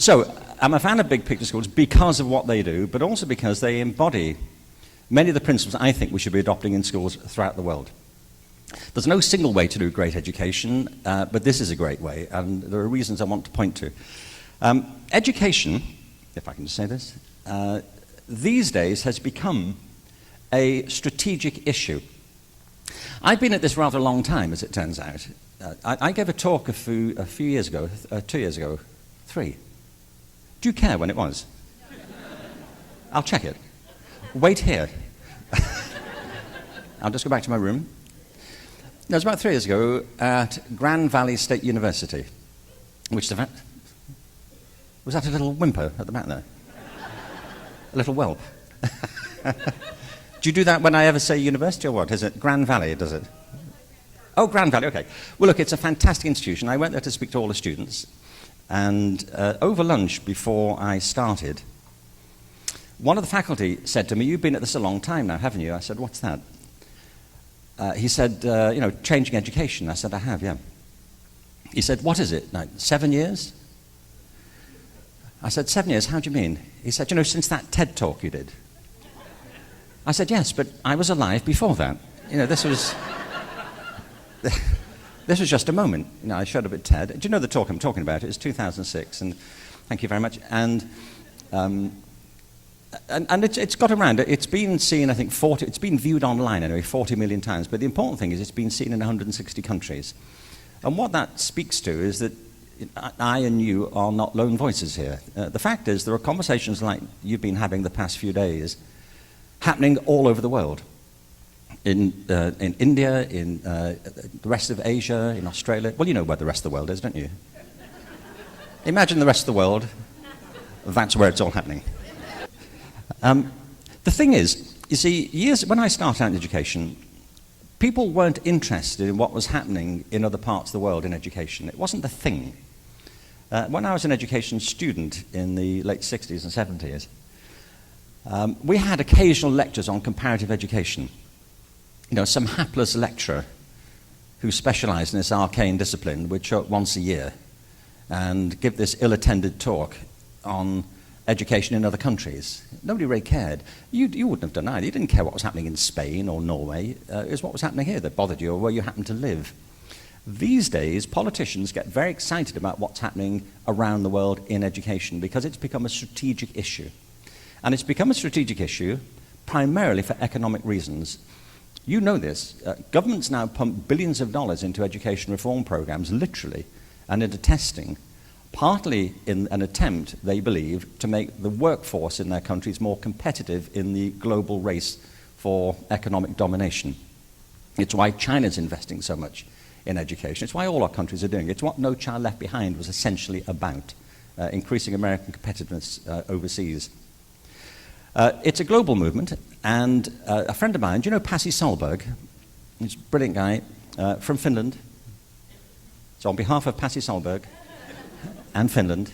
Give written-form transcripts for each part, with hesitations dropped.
So, I'm a fan of big picture schools because of what they do, but also because they embody many of the principles I think we should be adopting in schools throughout the world. There's no single way to do great education, but this is a great way, and there are reasons I want to point to. Education, if I can just say this, these days has become a strategic issue. I've been at this rather a long time, as it turns out. I gave a talk a few years ago, 2 years ago, 3. Do you care when it was? I'll check it. Wait here. I'll just go back to my room. No, it was about 3 years ago at Grand Valley State University, which was that a little whimper at the back there? A little whelp. Do you do that when I ever say university or what? Is it Grand Valley, does it? Oh, Grand Valley, okay. Well, look, it's a fantastic institution. I went there to speak to all the students, and over lunch before I started, one of the faculty said to me, "You've been at this a long time now, haven't you?" I said, "What's that?" He said, changing education. I said, "I have, yeah." He said, "What is it, like 7 years?" I said, 7 years, how do you mean? He said, since that TED talk you did. I said, yes, but I was alive before that. This was just a moment. I showed up at TED. Do you know the talk I'm talking about? It was 2006, and thank you very much. And it's got around. It's been seen, I think, it's been viewed online anyway, 40 million times. But the important thing is it's been seen in 160 countries. And what that speaks to is that I and you are not lone voices here. The fact is there are conversations like you've been having the past few days happening all over the world. In India, in the rest of Asia, in Australia. Well, you know where the rest of the world is, don't you? Imagine the rest of the world. That's where it's all happening. The thing is, you see, when I started out in education, people weren't interested in what was happening in other parts of the world in education. It wasn't the thing. When I was an education student in the late 60s and 70s, we had occasional lectures on comparative education. Some hapless lecturer who specialized in this arcane discipline would show up once a year and give this ill-attended talk on education in other countries. Nobody really cared. You wouldn't have done either. You didn't care what was happening in Spain or Norway. It was what was happening here that bothered you, or where you happened to live. These days, politicians get very excited about what's happening around the world in education because it's become a strategic issue. And it's become a strategic issue primarily for economic reasons. You know this. Governments now pump billions of dollars into education reform programs, literally, and into testing, partly in an attempt, they believe, to make the workforce in their countries more competitive in the global race for economic domination. It's why China's investing so much in education. It's why all our countries are doing it. It's what No Child Left Behind was essentially about, increasing American competitiveness overseas. It's a global movement, and a friend of mine, do you know Pasi Sahlberg? He's a brilliant guy from Finland. So on behalf of Pasi Sahlberg and Finland,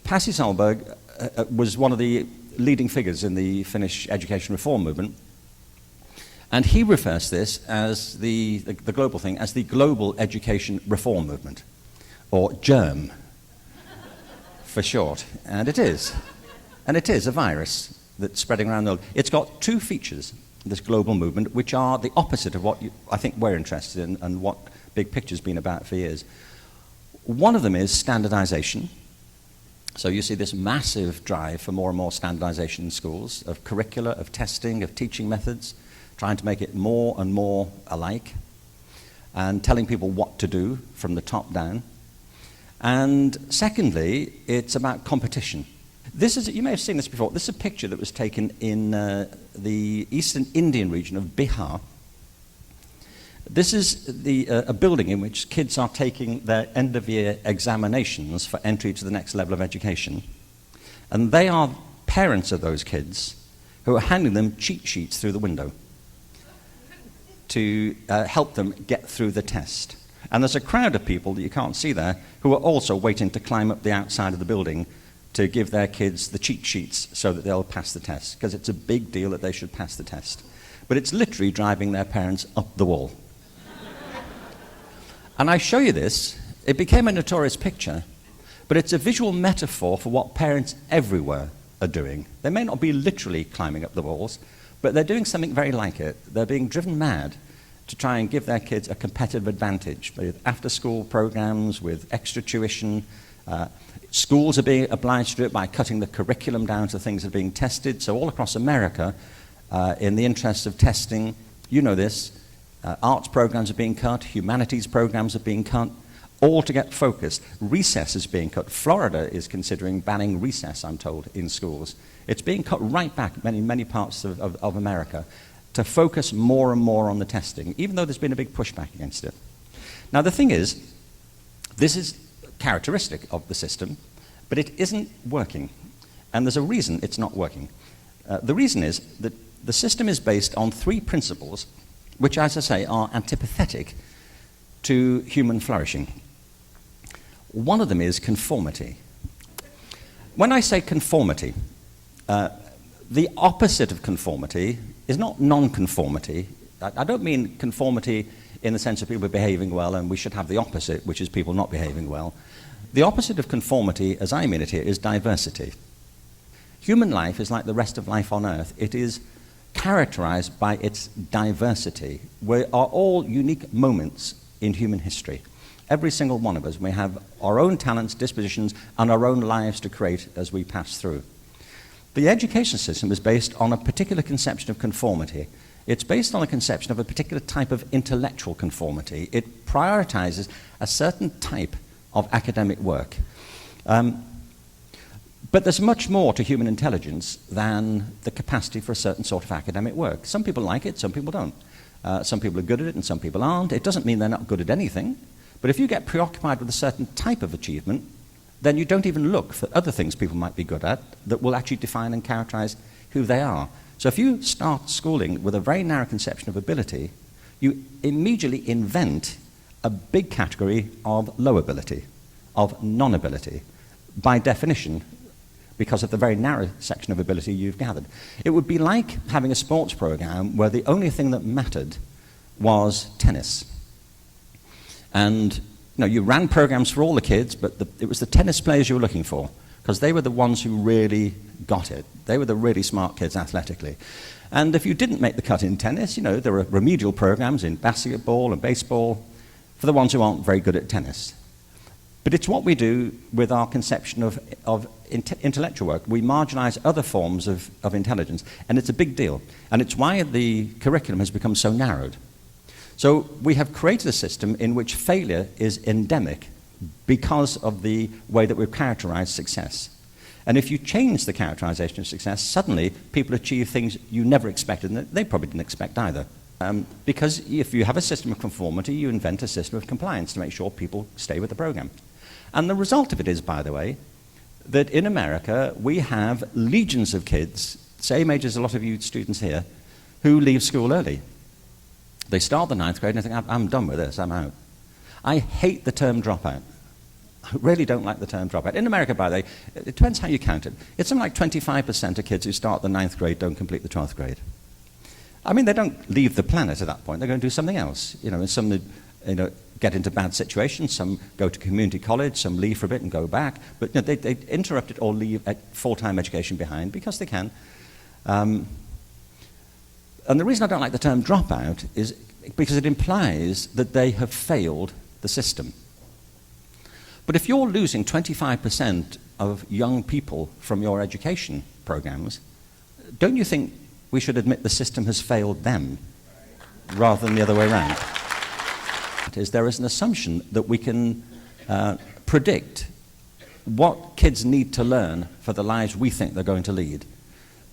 Pasi Sahlberg was one of the leading figures in the Finnish education reform movement. And he refers to this as the global thing, as the Global Education Reform Movement, or GERM for short. And it is. And it is a virus that's spreading around the world. It's got two features, this global movement, which are the opposite of what I think we're interested in and what Big Picture's been about for years. One of them is standardization. So you see this massive drive for more and more standardization in schools, of curricula, of testing, of teaching methods, trying to make it more and more alike, and telling people what to do from the top down. And secondly, it's about competition. This is, you may have seen this before, this is a picture that was taken in the eastern Indian region of Bihar. This is a building in which kids are taking their end-of-year examinations for entry to the next level of education. And they are parents of those kids who are handing them cheat sheets through the window to help them get through the test. And there's a crowd of people that you can't see there who are also waiting to climb up the outside of the building to give their kids the cheat sheets so that they'll pass the test, because it's a big deal that they should pass the test. But it's literally driving their parents up the wall. And I show you this. It became a notorious picture But it's a visual metaphor for what parents everywhere are doing. They may not be literally climbing up the walls, but they're doing something very like it. They're being driven mad to try and give their kids a competitive advantage with after-school programs, with extra tuition. Schools are being obliged to do it by cutting the curriculum down to things that are being tested. So all across America, in the interest of testing, you know this, arts programs are being cut, humanities programs are being cut, all to get focused. Recess is being cut. Florida is considering banning recess, I'm told, in schools. It's being cut right back in many parts of America to focus more and more on the testing, even though there's been a big pushback against it. Now, the thing is, this is characteristic of the system, but it isn't working. And there's a reason it's not working. The reason is that the system is based on 3 principles, which, as I say, are antipathetic to human flourishing. One of them is conformity. When I say conformity, the opposite of conformity is not non-conformity. I don't mean conformity in the sense of people behaving well and we should have the opposite, which is people not behaving well. The opposite of conformity, as I mean it here, is diversity. Human life is like the rest of life on Earth. It is characterized by its diversity. We are all unique moments in human history. Every single one of us, we have our own talents, dispositions, and our own lives to create as we pass through. The education system is based on a particular conception of conformity. It's based on a conception of a particular type of intellectual conformity. It prioritizes a certain type of academic work. But there's much more to human intelligence than the capacity for a certain sort of academic work. Some people like it, some people don't. Some people are good at it and some people aren't. It doesn't mean they're not good at anything. But if you get preoccupied with a certain type of achievement, then you don't even look for other things people might be good at that will actually define and characterize who they are. So if you start schooling with a very narrow conception of ability, you immediately invent a big category of low ability, of non-ability, by definition, because of the very narrow section of ability you've gathered. It would be like having a sports program where the only thing that mattered was tennis. And you ran programs for all the kids, but it was the tennis players you were looking for, because they were the ones who really got it. They were the really smart kids athletically. And if you didn't make the cut in tennis, there are remedial programs in basketball and baseball for the ones who aren't very good at tennis. But it's what we do with our conception of intellectual work. We marginalize other forms of intelligence, and it's a big deal. And it's why the curriculum has become so narrowed. So we have created a system in which failure is endemic because of the way that we've characterized success. And if you change the characterization of success, suddenly people achieve things you never expected, and they probably didn't expect either. Because if you have a system of conformity, you invent a system of compliance to make sure people stay with the program. And the result of it is, by the way, that in America we have legions of kids, same age as a lot of you students here, who leave school early. They start the 9th grade and they think, I'm done with this, I'm out. I hate the term dropout. I really don't like the term dropout. In America, by the way, it depends how you count it. It's something like 25% of kids who start the 9th grade don't complete the 12th grade. I mean, they don't leave the planet at that point. They're going to do something else. And some get into bad situations. Some go to community college. Some leave for a bit and go back. But they interrupt it or leave full-time education behind because they can. And the reason I don't like the term dropout is because it implies that they have failed the system. But if you're losing 25% of young people from your education programs, don't you think we should admit the system has failed them rather than the other way around? There is an assumption that we can predict what kids need to learn for the lives we think they're going to lead.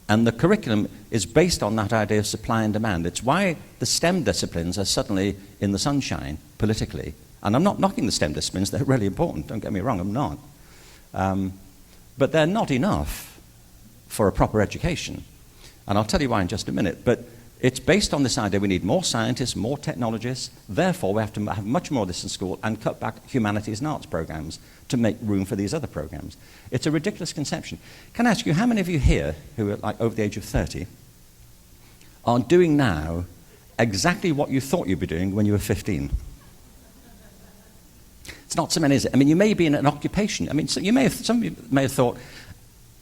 And the curriculum is based on that idea of supply and demand. It's why the STEM disciplines are suddenly in the sunshine politically. And I'm not knocking the STEM disciplines, they're really important, don't get me wrong, I'm not. But they're not enough for a proper education. And I'll tell you why in just a minute. But it's based on this idea we need more scientists, more technologists, therefore we have to have much more of this in school and cut back humanities and arts programs to make room for these other programs. It's a ridiculous conception. Can I ask you, how many of you here who are like over the age of 30 are doing now exactly what you thought you'd be doing when you were 15? It's not so many, is it? I mean, you may be in an occupation. I mean, so some of you may have thought,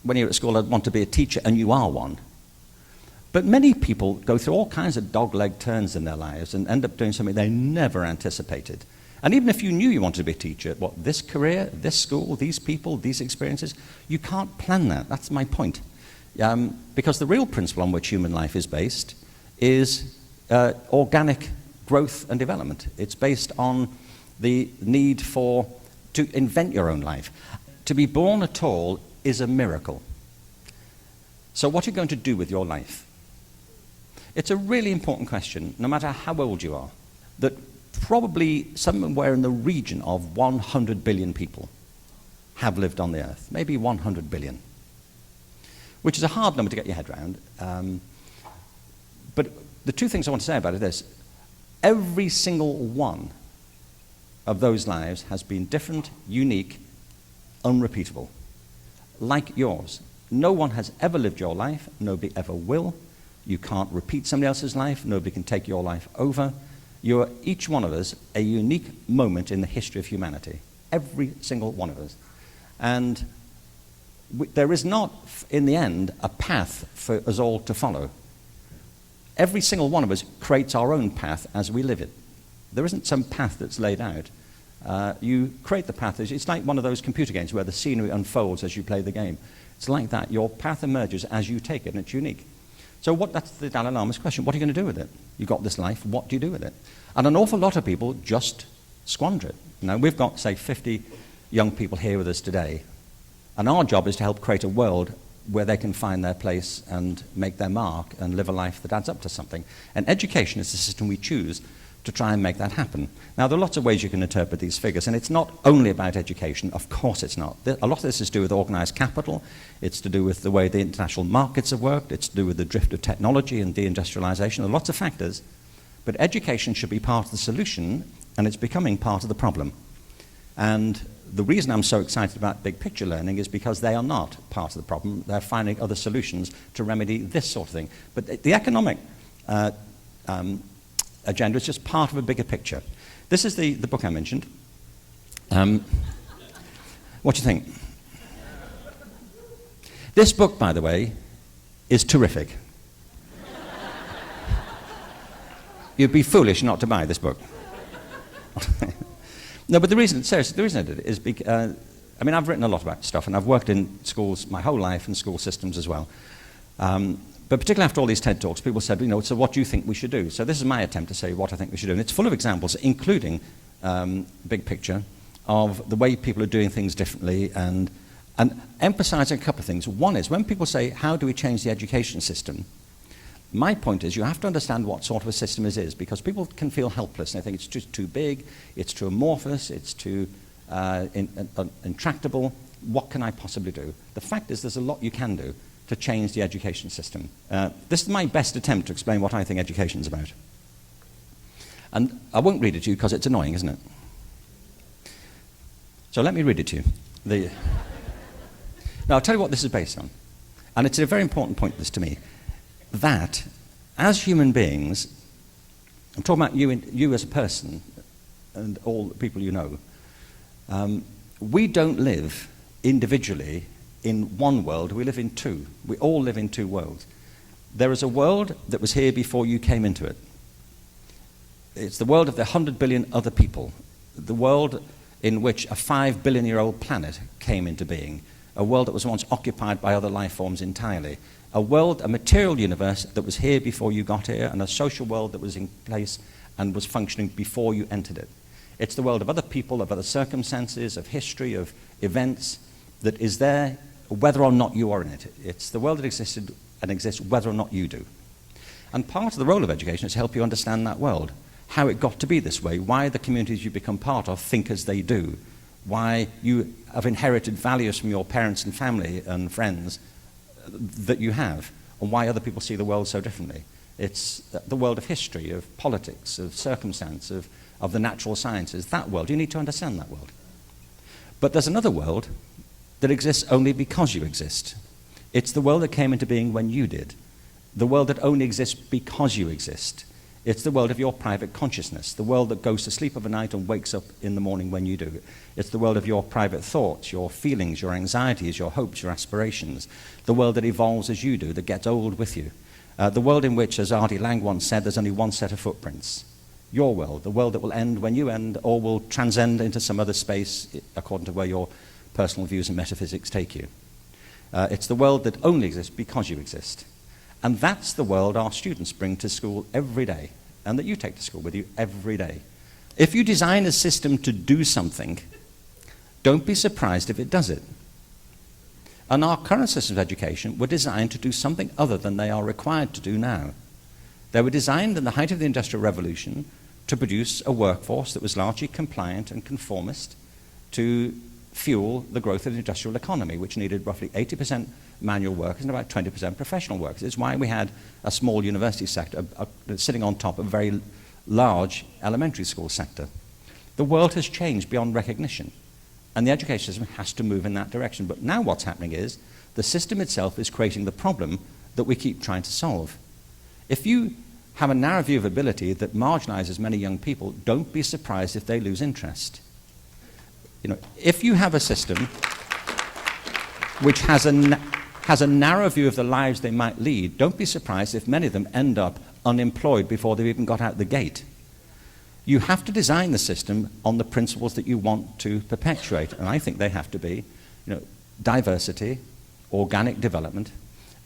when you were at school, I'd want to be a teacher, and you are one. But many people go through all kinds of dog-leg turns in their lives and end up doing something they never anticipated. And even if you knew you wanted to be a teacher, this career, this school, these people, these experiences, you can't plan that. That's my point. Because the real principle on which human life is based is organic growth and development. It's based on the need to invent your own life. To be born at all is a miracle. So what are you going to do with your life? It's a really important question, no matter how old you are, that probably somewhere in the region of 100 billion people have lived on the earth, maybe 100 billion, which is a hard number to get your head around. But the two things I want to say about it are this. Every single one of those lives has been different, unique, unrepeatable, like yours. No one has ever lived your life. Nobody ever will. You can't repeat somebody else's life. Nobody can take your life over. You're, each one of us, a unique moment in the history of humanity. Every single one of us. And there is not, in the end, a path for us all to follow. Every single one of us creates our own path as we live it. There isn't some path that's laid out. You create the path. It's like one of those computer games where the scenery unfolds as you play the game. It's like that. Your path emerges as you take it, and it's unique. So that's the Dalai Lama's question. What are you going to do with it? You've got this life. What do you do with it? And an awful lot of people just squander it. Now, we've got, say, 50 young people here with us today, and our job is to help create a world where they can find their place and make their mark and live a life that adds up to something. And education is the system we choose to try and make that happen. Now, there are lots of ways you can interpret these figures, and it's not only about education. Of course it's not. A lot of this is to do with organized capital. It's to do with the way the international markets have worked. It's to do with the drift of technology and deindustrialization. There are lots of factors, but education should be part of the solution, and it's becoming part of the problem. And the reason I'm so excited about big picture learning is because they are not part of the problem. They're finding other solutions to remedy this sort of thing. But the economic agenda is just part of a bigger picture. This is the book I mentioned. What do you think? This book, by the way, is terrific. You'd be foolish not to buy this book. No, but the reason, seriously, the reason I did it is because, I mean, I've written a lot about stuff, and I've worked in schools my whole life and school systems as well. But particularly after all these TED Talks, people said, so what do you think we should do? So this is my attempt to say what I think we should do. And it's full of examples, including big picture, of the way people are doing things differently and emphasizing a couple of things. One is, when people say, how do we change the education system? My point is, you have to understand what sort of a system it is, because people can feel helpless, and they think it's just too big, it's too amorphous, it's too intractable. What can I possibly do? The fact is, there's a lot you can do to change the education system. This is my best attempt to explain what I think education is about. And I won't read it to you because it's annoying, isn't it? So let me read it to you. Now, I'll tell you what this is based on. And it's a very important point, this to me, that as human beings, I'm talking about you as a person and all the people you know, we don't live individually in one world, we live in two. We all live in two worlds. There is a world that was here before you came into it. It's the world of the 100 billion other people, the world in which a 5 billion-year-old planet came into being, a world that was once occupied by other life forms entirely, a world, a material universe that was here before you got here, and a social world that was in place and was functioning before you entered it. It's the world of other people, of other circumstances, of history, of events, that is there whether or not you are in it. It's the world that existed and exists whether or not you do. And part of the role of education is to help you understand that world, how it got to be this way, why the communities you become part of think as they do, why you have inherited values from your parents and family and friends that you have, and why other people see the world so differently. It's the world of history, of politics, of circumstance, of the natural sciences, that world. You need to understand that world. But there's another world that exists only because you exist. It's the world that came into being when you did. The world that only exists because you exist. It's the world of your private consciousness, the world that goes to sleep overnight and wakes up in the morning when you do. It's the world of your private thoughts, your feelings, your anxieties, your hopes, your aspirations, the world that evolves as you do, that gets old with you. The world in which, as Artie Lang once said, there's only one set of footprints. Your world, the world that will end when you end, or will transcend into some other space according to where your personal views and metaphysics take you. It's the world that only exists because you exist. And that's the world our students bring to school every day, and that you take to school with you every day. If you design a system to do something, don't be surprised if it does it. And our current systems of education were designed to do something other than they are required to do now. They were designed in the height of the Industrial Revolution to produce a workforce that was largely compliant and conformist to fuel the growth of the industrial economy, which needed roughly 80% manual workers and about 20% professional workers. It's why we had a small university sector sitting on top of a very large elementary school sector. The world has changed beyond recognition, and the education system has to move in that direction. But now what's happening is the system itself is creating the problem that we keep trying to solve. If you have a narrow view of ability that marginalizes many young people, don't be surprised if they lose interest. You know, if you have a system which has a narrow view of the lives they might lead, don't be surprised if many of them end up unemployed before they've even got out the gate. You have to design the system on the principles that you want to perpetuate, and I think they have to be, diversity, organic development,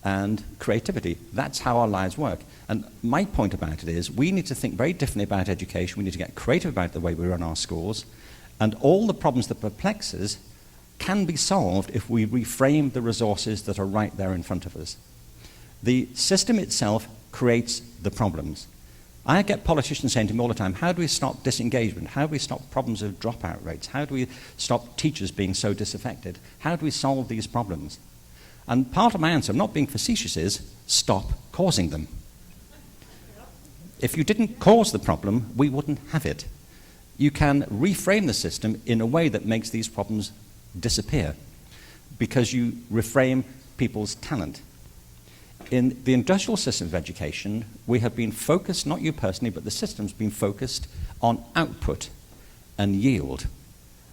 and creativity. That's how our lives work. And my point about it is we need to think very differently about education. We need to get creative about the way we run our schools. And all the problems that perplex us can be solved if we reframe the resources that are right there in front of us. The system itself creates the problems. I get politicians saying to me all the time, how do we stop disengagement? How do we stop problems of dropout rates? How do we stop teachers being so disaffected? How do we solve these problems? And part of my answer, I'm not being facetious, is stop causing them. If you didn't cause the problem, we wouldn't have it. You can reframe the system in a way that makes these problems disappear because you reframe people's talent. In the industrial system of education, we have been focused, not you personally, but the system's been focused on output and yield.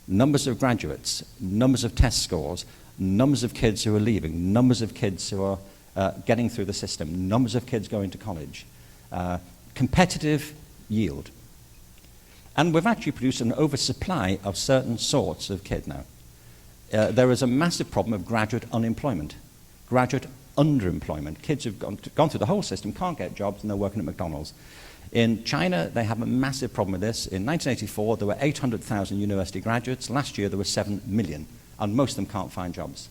Numbers of graduates, numbers of test scores, numbers of kids who are leaving, numbers of kids who are getting through the system, numbers of kids going to college, competitive yield. And we've actually produced an oversupply of certain sorts of kid now. There is a massive problem of graduate unemployment, graduate underemployment. Kids who've gone through the whole system, can't get jobs, and they're working at McDonald's. In China, they have a massive problem with this. In 1984, there were 800,000 university graduates. Last year, there were 7 million, and most of them can't find jobs.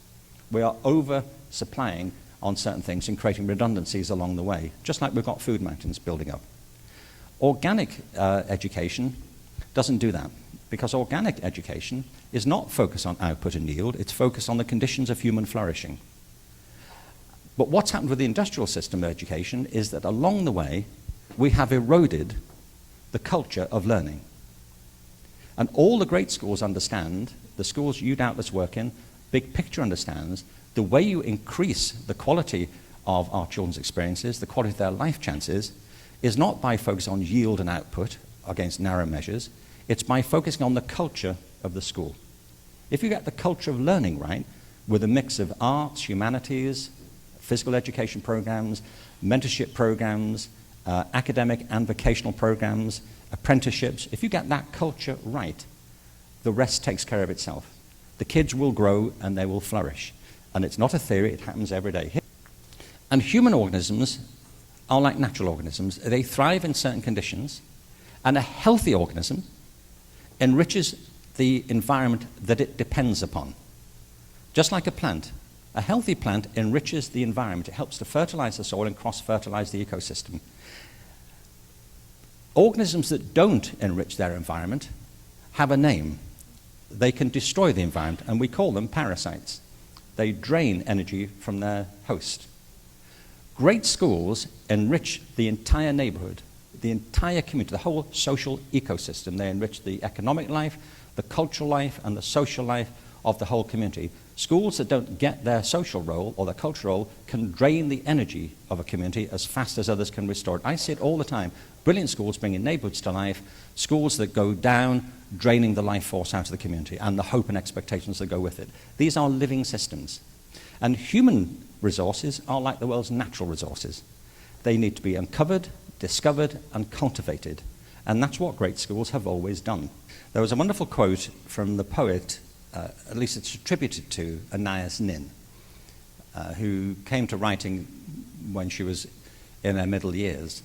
We are oversupplying on certain things and creating redundancies along the way, just like we've got food mountains building up. Organic education doesn't do that, because organic education is not focused on output and yield, it's focused on the conditions of human flourishing. But what's happened with the industrial system of education is that along the way, we have eroded the culture of learning. And all the great schools understand, the schools you doubtless work in, big picture understands, the way you increase the quality of our children's experiences, the quality of their life chances, is not by focusing on yield and output against narrow measures, it's by focusing on the culture of the school. If you get the culture of learning right, with a mix of arts, humanities, physical education programs, mentorship programs, academic and vocational programs, apprenticeships, if you get that culture right, the rest takes care of itself. The kids will grow and they will flourish. And it's not a theory, it happens every day. And human organisms are like natural organisms. They thrive in certain conditions, and a healthy organism enriches the environment that it depends upon. Just like a plant. A healthy plant enriches the environment. It helps to fertilize the soil and cross-fertilize the ecosystem. Organisms that don't enrich their environment have a name. They can destroy the environment, and we call them parasites. They drain energy from their host. Great schools enrich the entire neighborhood, the entire community, the whole social ecosystem. They enrich the economic life, the cultural life, and the social life of the whole community. Schools that don't get their social role or their cultural role can drain the energy of a community as fast as others can restore it. I see it all the time. Brilliant schools bringing neighbourhoods to life, schools that go down, draining the life force out of the community and the hope and expectations that go with it. These are living systems. And human resources are like the world's natural resources. They need to be uncovered, discovered, and cultivated. And that's what great schools have always done. There was a wonderful quote from the poet, at least it's attributed to Anais Nin, who came to writing when she was in her middle years,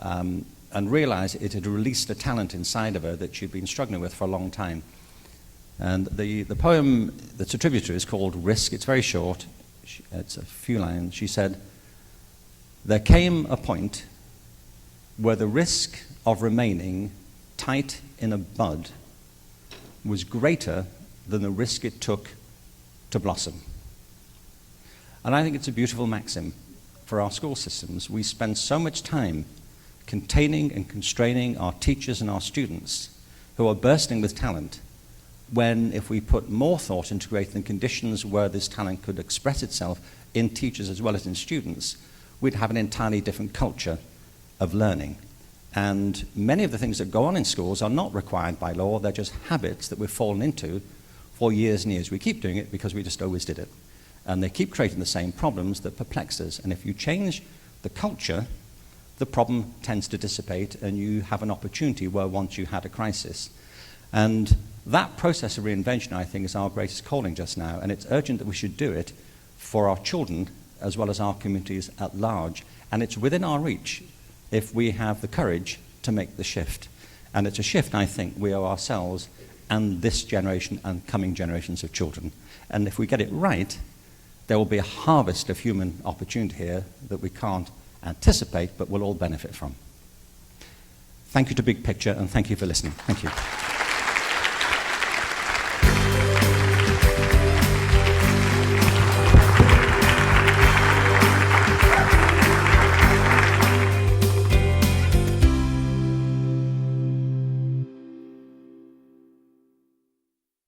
and realized it had released a talent inside of her that she'd been struggling with for a long time. And the poem that's attributed to her is called Risk. It's very short. It's a few lines. She said, "There came a point where the risk of remaining tight in a bud was greater than the risk it took to blossom." And I think it's a beautiful maxim for our school systems. We spend so much time containing and constraining our teachers and our students who are bursting with talent, when if we put more thought into creating conditions where this talent could express itself in teachers as well as in students, we'd have an entirely different culture of learning. And many of the things that go on in schools are not required by law, they're just habits that we've fallen into for years and years. We keep doing it because we just always did it. And they keep creating the same problems that perplex us. And if you change the culture, the problem tends to dissipate and you have an opportunity where once you had a crisis. And that process of reinvention, I think, is our greatest calling just now. And it's urgent that we should do it for our children as well as our communities at large. And it's within our reach if we have the courage to make the shift. And it's a shift, I think, we owe ourselves and this generation and coming generations of children. And if we get it right, there will be a harvest of human opportunity here that we can't anticipate, but we'll all benefit from. Thank you to Big Picture, and thank you for listening. Thank you.